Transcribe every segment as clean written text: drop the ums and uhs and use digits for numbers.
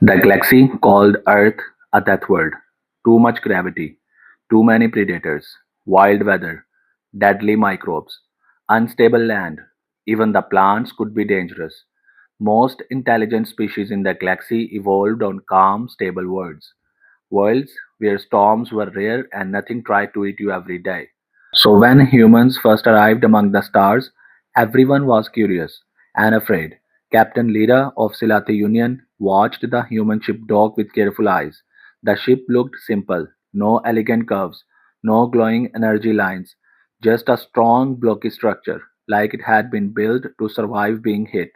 The galaxy called Earth a deathworld. Too much gravity, too many predators, wild weather, deadly microbes, unstable land. Even the plants could be dangerous. Most intelligent species in the galaxy evolved on calm, stable worlds where storms were rare and nothing tried to eat you every day. So when humans first arrived among the stars, everyone was curious and afraid. Captain Lyra of Silati Union watched the human ship dock with careful eyes. The ship looked simple, no elegant curves, no glowing energy lines, just a strong blocky structure, like it had been built to survive being hit.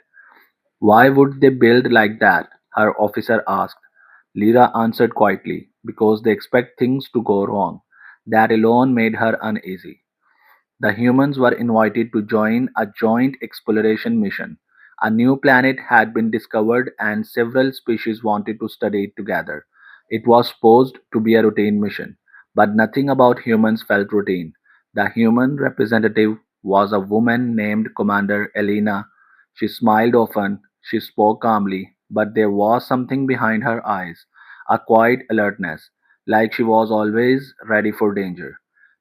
Why would they build like that? Her officer asked. Lyra answered quietly, because they expect things to go wrong. That alone made her uneasy. The humans were invited to join a joint exploration mission. A new planet had been discovered and several species wanted to study it together. It was supposed to be a routine mission, but nothing about humans felt routine. The human representative was a woman named Commander Elena. She smiled often, she spoke calmly, but there was something behind her eyes, a quiet alertness, like she was always ready for danger.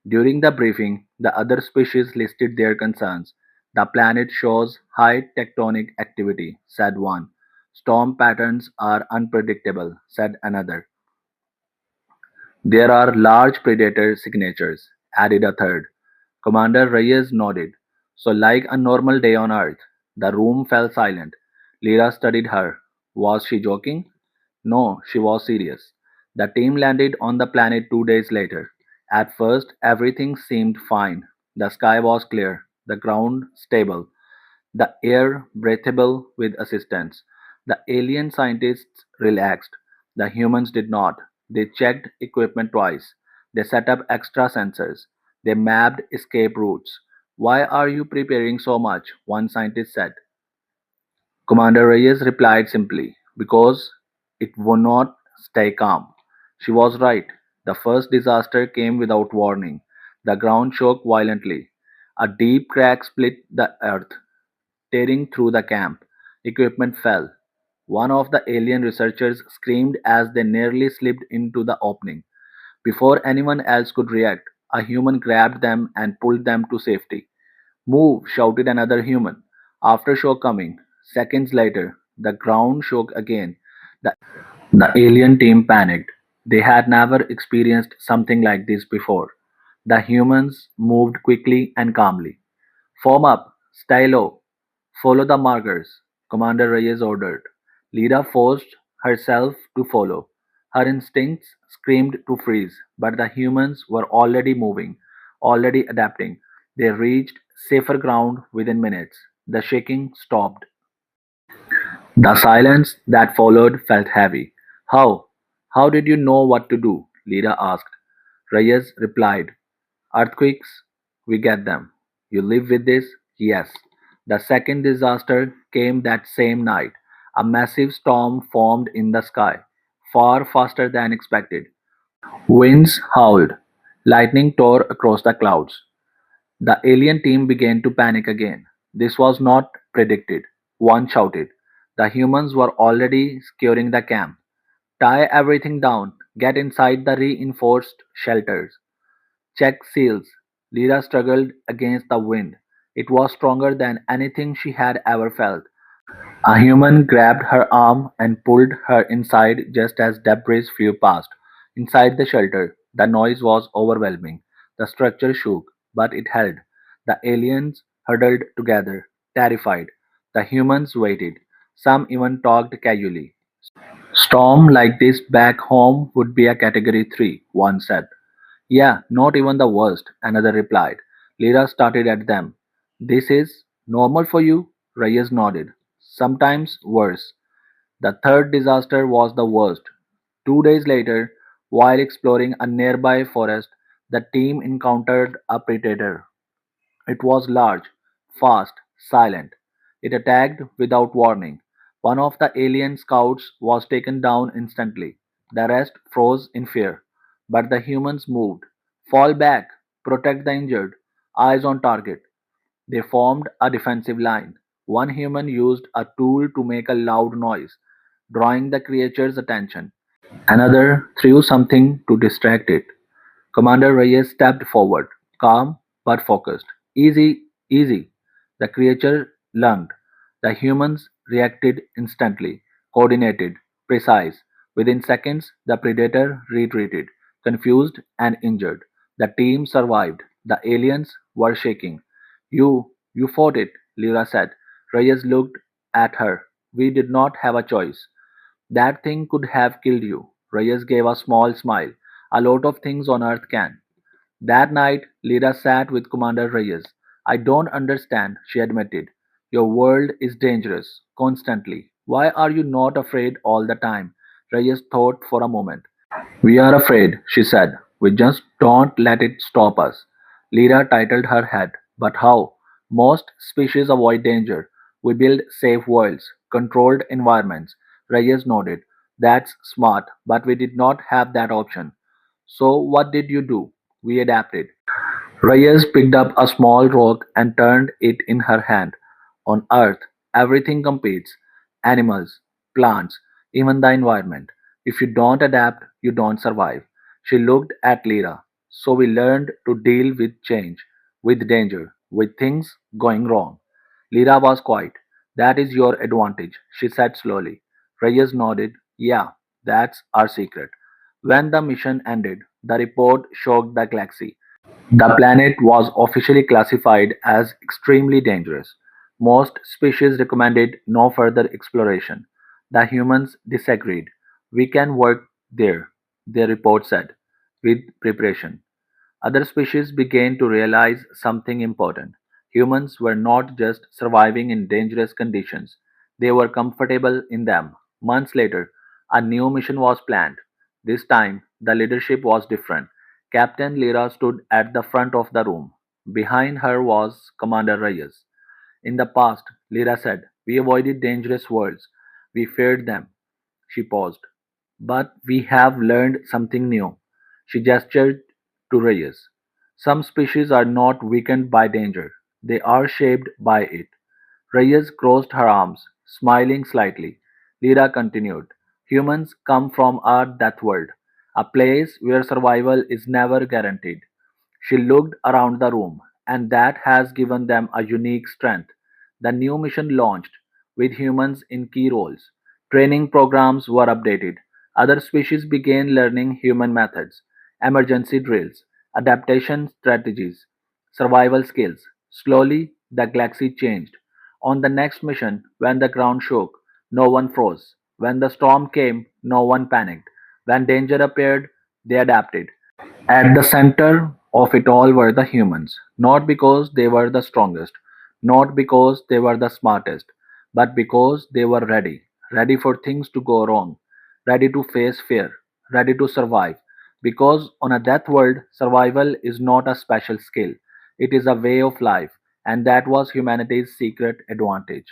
During the briefing, the other species listed their concerns. The planet shows high tectonic activity, said one. Storm patterns are unpredictable, said another. There are large predator signatures, added a third. Commander Reyes nodded. So, like a normal day on Earth, the room fell silent. Lyra studied her. Was she joking? No, she was serious. The team landed on the planet 2 days later. At first, everything seemed fine. The sky was clear, the ground stable, the air breathable with assistance. The alien scientists relaxed. The humans did not. They checked equipment twice. They set up extra sensors. They mapped escape routes. Why are you preparing so much? One scientist said. Commander Reyes replied simply, because it would not stay calm. She was right. The first disaster came without warning. The ground shook violently. A deep crack split the earth, tearing through the camp. Equipment fell. One of the alien researchers screamed as they nearly slipped into the opening. Before anyone else could react, a human grabbed them and pulled them to safety. Move! Shouted another human. Aftershock coming. Seconds later, the ground shook again. The, the alien team panicked. They had never experienced something like this before. The humans moved quickly and calmly. Form up, stay low, follow the markers, Commander Reyes ordered. Lyra forced herself to follow. Her instincts screamed to freeze, but the humans were already moving, already adapting. They reached safer ground within minutes. The shaking stopped. The silence that followed felt heavy. How? How did you know what to do? Lyra asked. Reyes replied, Earthquakes, we get them. You live with this? Yes. The second disaster came that same night. A massive storm formed in the sky, far faster than expected. Winds howled. Lightning tore across the clouds. The alien team began to panic again. This was not predicted. One shouted. The humans were already securing the camp. Tie everything down. Get inside the reinforced shelters. Check seals. Lyra struggled against the wind. It was stronger than anything she had ever felt. A human grabbed her arm and pulled her inside just as debris flew past. Inside the shelter, the noise was overwhelming. The structure shook, but it held. The aliens huddled together, terrified. The humans waited. Some even talked casually. Storm like this back home would be a category 3, one said. Yeah, not even the worst, another replied. Lyra started at them. This is normal for you? Reyes nodded. Sometimes worse. The third disaster was the worst. 2 days later, while exploring a nearby forest, the team encountered a predator. It was large, fast, silent. It attacked without warning. One of the alien scouts was taken down instantly. The rest froze in fear. But the humans moved. Fall back, protect the injured, eyes on target. They formed a defensive line. One human used a tool to make a loud noise. drawing the creature's attention. Another threw something to distract it. Commander Reyes stepped forward, calm but focused. Easy, easy. The creature lunged. The humans reacted instantly, coordinated, precise. Within seconds, the predator retreated, confused and injured. The team survived. The aliens were shaking. You fought it, Lyra said. Reyes looked at her. We did not have a choice. That thing could have killed you. Reyes gave a small smile. A lot of things on earth can. That night, Lyra sat with Commander Reyes. I don't understand, she admitted. Your world is dangerous, constantly. Why are you not afraid all the time? Reyes thought for a moment. We are afraid, she said. We just don't let it stop us. Lyra titled her head. But how? Most species avoid danger. We build safe worlds, controlled environments. Reyes nodded. That's smart, but we did not have that option. So what did you do? We adapted. Reyes picked up a small rock and turned it in her hand. On Earth, everything competes animals, plants, even the environment. If you don't adapt, you don't survive. She looked at Lyra. So we learned to deal with change, with danger, with things going wrong. Lyra was quiet. That is your advantage, she said slowly. Reyes nodded. Yeah, that's our secret. When the mission ended, the report shocked the galaxy. The planet was officially classified as extremely dangerous. Most species recommended no further exploration. The humans disagreed. We can work there, their report said, with preparation. Other species began to realize something important. Humans were not just surviving in dangerous conditions, they were comfortable in them. Months later, a new mission was planned. This time, the leadership was different. Captain Lyra stood at the front of the room. Behind her was Commander Reyes. In the past, Lyra said, we avoided dangerous worlds. We feared them. She paused. But we have learned something new. She gestured to Reyes. Some species are not weakened by danger, they are shaped by it. Reyes crossed her arms, smiling slightly. Lyra continued. Humans come from our death world, a place where survival is never guaranteed. She looked around the room, and that has given them a unique strength. The new mission launched, with humans in key roles. Training programs were updated. Other species began learning human methods, emergency drills, adaptation strategies, survival skills. Slowly, the galaxy changed. On the next mission, when the ground shook, no one froze. When the storm came, no one panicked. When danger appeared, they adapted. At the center of it all were the humans, not because they were the strongest, not because they were the smartest, but because they were ready, ready for things to go wrong, ready to face fear, ready to survive. Because on a death world, survival is not a special skill, it is a way of life, and that was humanity's secret advantage.